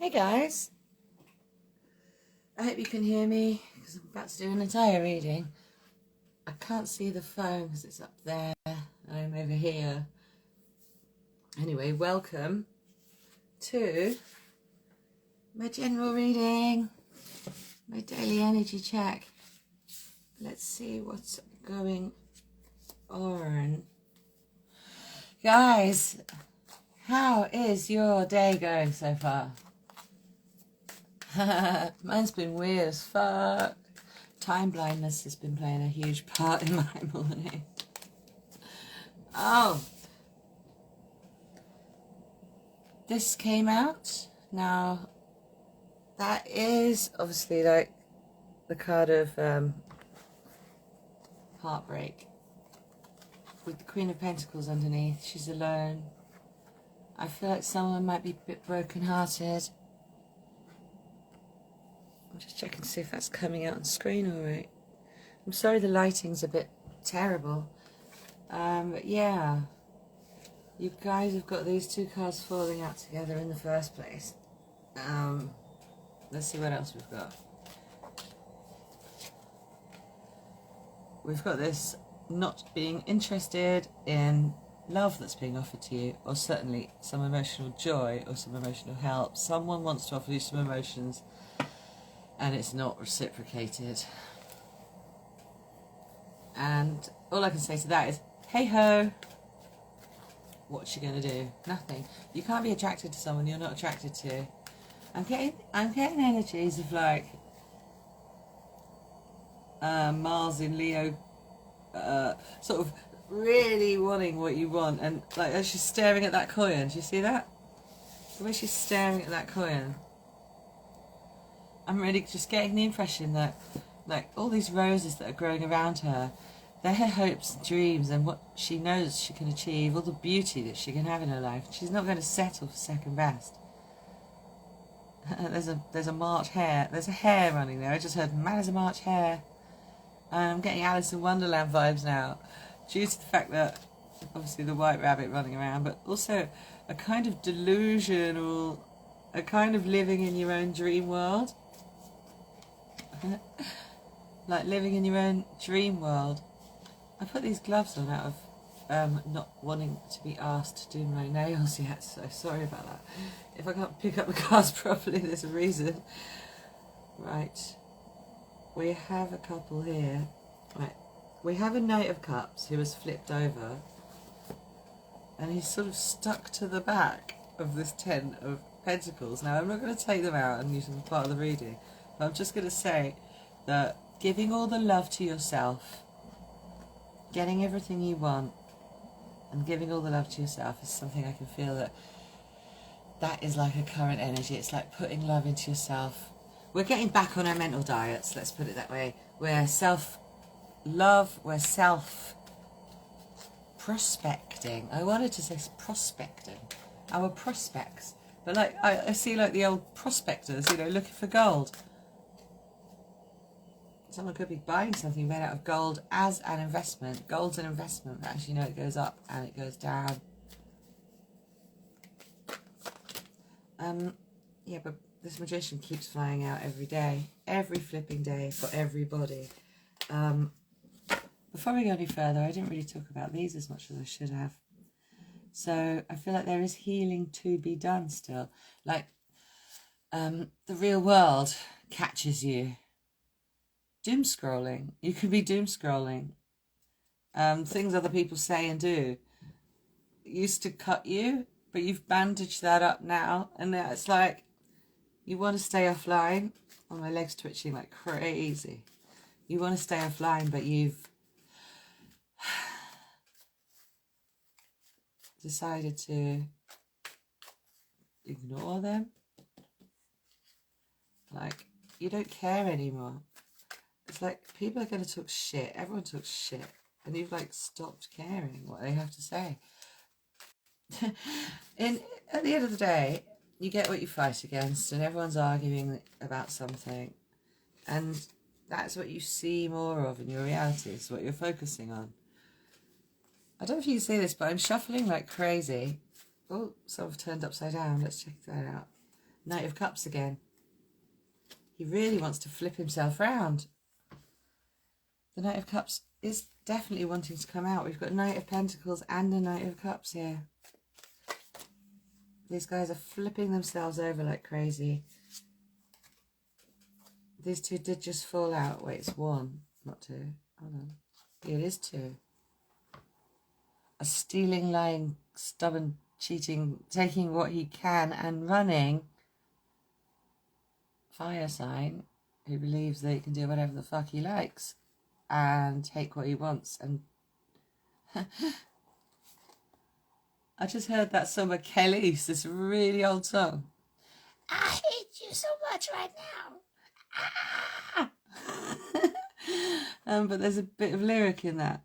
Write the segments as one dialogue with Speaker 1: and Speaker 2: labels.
Speaker 1: Hey guys, I hope you can hear me because I'm about to do an entire reading. I can't see the phone because it's up there. I'm over here. Anyway, welcome to my general reading, my daily energy check. Let's see what's going on. Guys, how is your day going so far? Mine's been weird as fuck. Time blindness has been playing a huge part in my morning. Oh, this came out. Now, that is obviously like the card of heartbreak with the Queen of Pentacles underneath. She's alone. I feel like someone might be a bit broken-hearted. I'm just checking to see if that's coming out on screen all right. I'm sorry the lighting's a bit terrible. But yeah, you guys have got these two cards falling out together in the first place. Let's see what else we've got. We've got this not being interested in love that's being offered to you, or certainly some emotional joy or some emotional help. Someone wants to offer you some emotions and it's not reciprocated. And all I can say to that is, hey ho, what's she gonna do? Nothing. You can't be attracted to someone you're not attracted to. I'm getting energies of like Mars in Leo, sort of really wanting what you want, and like as she's staring at that coin, do you see that? The way she's staring at that coin, I'm really just getting the impression that like all these roses that are growing around her, they're her hopes and dreams and what she knows she can achieve, all the beauty that she can have in her life. She's not going to settle for second best. There's a March hare. There's a hare running there. I just heard mad as a March hare. And I'm getting Alice in Wonderland vibes now, due to the fact that obviously the white rabbit running around, but also a kind of delusional, a kind of living in your own dream world. Like living in your own dream world. I put these gloves on out of not wanting to be asked to do my nails yet, so sorry about that. If I can't pick up the cards properly, there's a reason. Right. We have a couple here. Right. We have a Knight of Cups who has flipped over, and he's sort of stuck to the back of this Ten of Pentacles. Now, I'm not going to take them out and use them as part of the reading, but I'm just going to say that giving all the love to yourself, getting everything you want, and giving all the love to yourself is something I can feel that is like a current energy. It's like putting love into yourself. We're getting back on our mental diets, let's put it that way. We're self-love, we're self-prospecting. I wanted to say prospecting. Our prospects. But like I see like the old prospectors, you know, looking for gold. Someone could be buying something made out of gold as an investment. Gold's an investment. As you know, it goes up and it goes down. Yeah, but this magician keeps flying out every day. Every flipping day for everybody. Before we go any further, I didn't really talk about these as much as I should have. So I feel like there is healing to be done still. Like the real world catches you doom scrolling. You could be doom scrolling. Things other people say and do used to cut you, but you've bandaged that up now, and now it's like you want to stay offline. Oh, my leg's twitching like crazy. You want to stay offline, but you've decided to ignore them. Like, you don't care anymore. It's like people are going to talk shit. Everyone talks shit. And you've like stopped caring what they have to say. At the end of the day, you get what you fight against, and everyone's arguing about something. And that's what you see more of in your reality. It's what you're focusing on. I don't know if you can see this, but I'm shuffling like crazy. Oh, someone turned upside down. Let's check that out. Knight of Cups again. He really wants to flip himself round. The Knight of Cups is definitely wanting to come out. We've got Knight of Pentacles and a Knight of Cups here. These guys are flipping themselves over like crazy. These two did just fall out. Wait, it's one, not two. Hold on. Yeah, it is two. A stealing, lying, stubborn, cheating, taking what he can and running fire sign who believes that he can do whatever the fuck he likes and take what he wants. And I just heard that song by Kelly's, this really old song. I hate you so much right now. But there's a bit of lyric in that.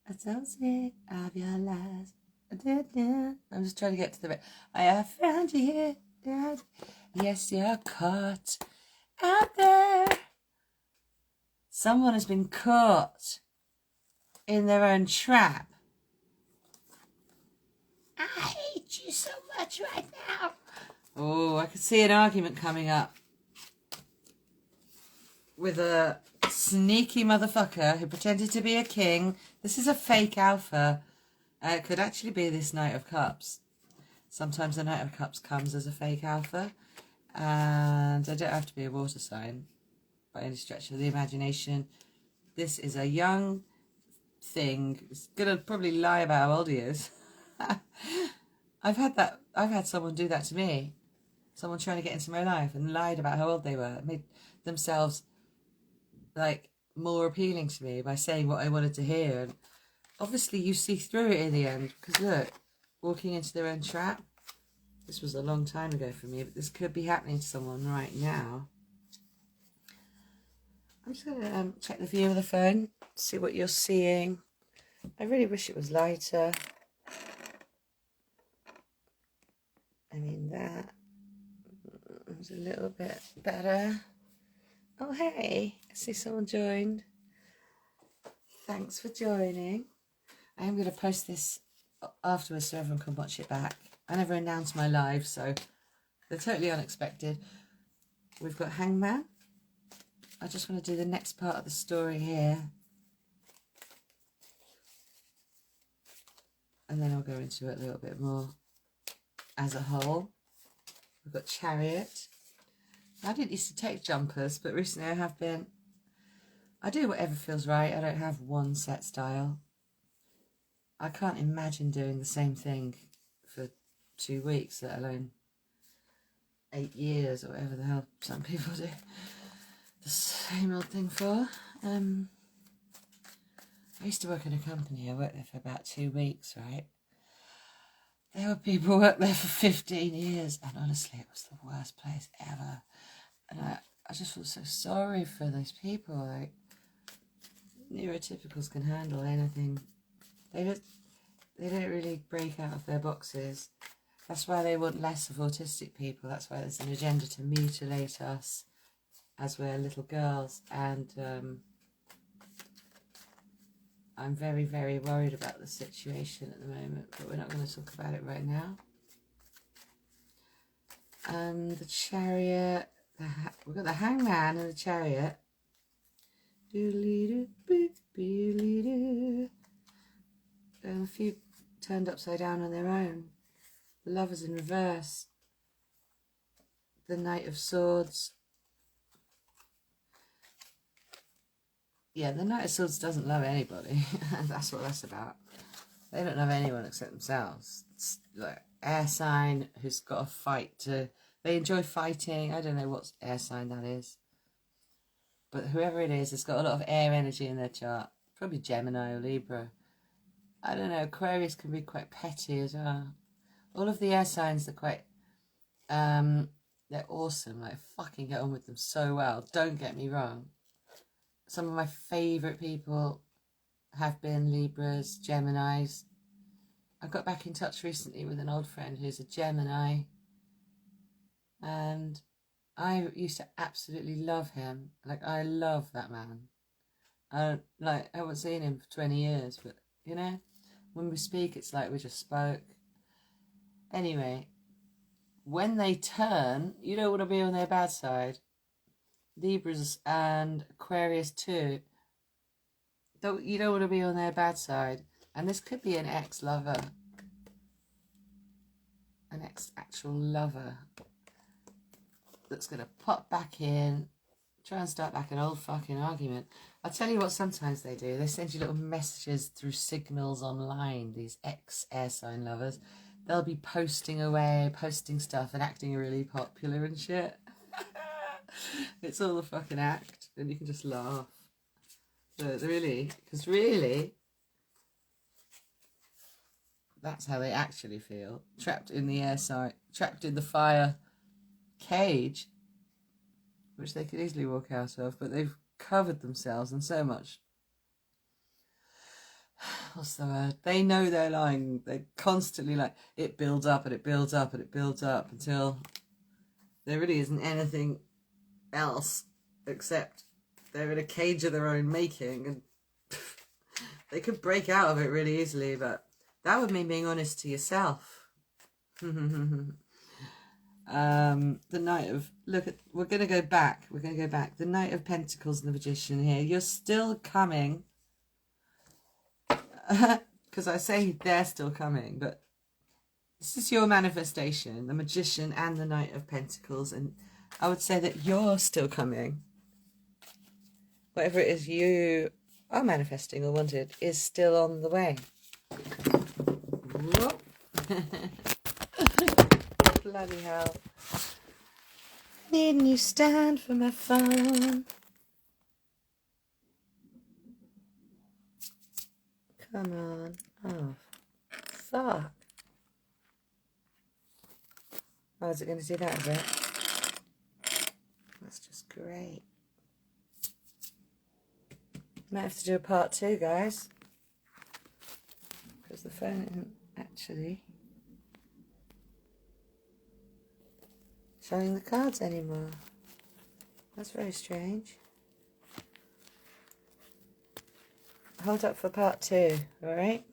Speaker 1: I'm so sick of your lies. I'm just trying to get to the bit. I have found you here, Dad. Yes, you're caught out there. Someone has been caught in their own trap. I hate you so much right now. Oh, I could see an argument coming up with a sneaky motherfucker who pretended to be a king. This is a fake alpha. It could actually be this Knight of Cups. Sometimes the Knight of Cups comes as a fake alpha. And I don't have to be a water sign by any stretch of the imagination. This is a young thing. It's going to probably lie about how old he is. I've had someone do that to me. Someone trying to get into my life and lied about how old they were. Made themselves like more appealing to me by saying what I wanted to hear. And obviously you see through it in the end, because look, walking into their own trap. This was a long time ago for me, but this could be happening to someone right now. I'm just going to check the view of the phone, see what you're seeing. I really wish it was lighter. I mean, that was a little bit better. Oh, hey, I see someone joined. Thanks for joining. I am going to post this afterwards so everyone can watch it back. I never announce my live, so they're totally unexpected. We've got Hangman. I just want to do the next part of the story here. And then I'll go into it a little bit more as a whole. We've got Chariot. I didn't used to take jumpers, but recently I have been. I do whatever feels right. I don't have one set style. I can't imagine doing the same thing for 2 weeks, let alone 8 years or whatever the hell some people do the same old thing for. I used to work in a company. I worked there for about 2 weeks, right? There were people who worked there for 15 years, and honestly, it was the worst place ever. And I just feel so sorry for those people. Like, neurotypicals can handle anything. They don't really break out of their boxes. That's why they want less of autistic people. That's why there's an agenda to mutilate us as we're little girls. And I'm very, very worried about the situation at the moment, but we're not going to talk about it right now. And the Chariot, we've got the Hangman and the Chariot. And a few turned upside down on their own. The Lovers in reverse. The Knight of Swords. Yeah, the Knight of Swords doesn't love anybody. That's what that's about. They don't love anyone except themselves. It's like air sign who's got a fight to... They enjoy fighting. I don't know what air sign that is. But whoever it is, it's got a lot of air energy in their chart. Probably Gemini or Libra. I don't know, Aquarius can be quite petty as well. All of the air signs are quite, they're awesome. Like, I fucking get on with them so well. Don't get me wrong. Some of my favourite people have been Libras, Geminis. I got back in touch recently with an old friend who's a Gemini. And I used to absolutely love him. Like, I love that man. I haven't seen him for 20 years, but, you know, when we speak, it's like we just spoke. Anyway, when they turn, you don't want to be on their bad side. Libras and Aquarius too. You don't want to be on their bad side. And this could be an ex-lover. An ex-actual lover that's going to pop back in, try and start back an old fucking argument. I'll tell you what sometimes they do. They send you little messages through signals online, these ex-air sign lovers. They'll be posting away, posting stuff and acting really popular and shit. It's all a fucking act, and you can just laugh. But really, because really, that's how they actually feel. Trapped in the air sign, trapped in the fire cage, which they could easily walk out of, but they've covered themselves in so much. What's the word? They know they're lying. They're constantly like, it builds up and it builds up and it builds up until there really isn't anything else except they're in a cage of their own making, and they could break out of it really easily, but that would mean being honest to yourself. The Knight of... we're going to go back. The Knight of Pentacles and the Magician here. You're still coming. Because I say they're still coming, but this is your manifestation, the Magician and the Knight of Pentacles, and I would say that you're still coming. Whatever it is you are manifesting or wanted is still on the way. Bloody hell. Need a new stand for my phone. Come on. Oh, fuck. Oh, is it going to do that, is it? That's just great. Might have to do a part 2, guys. Because the phone isn't actually showing the cards anymore. That's very strange. Hold up for part 2, alright?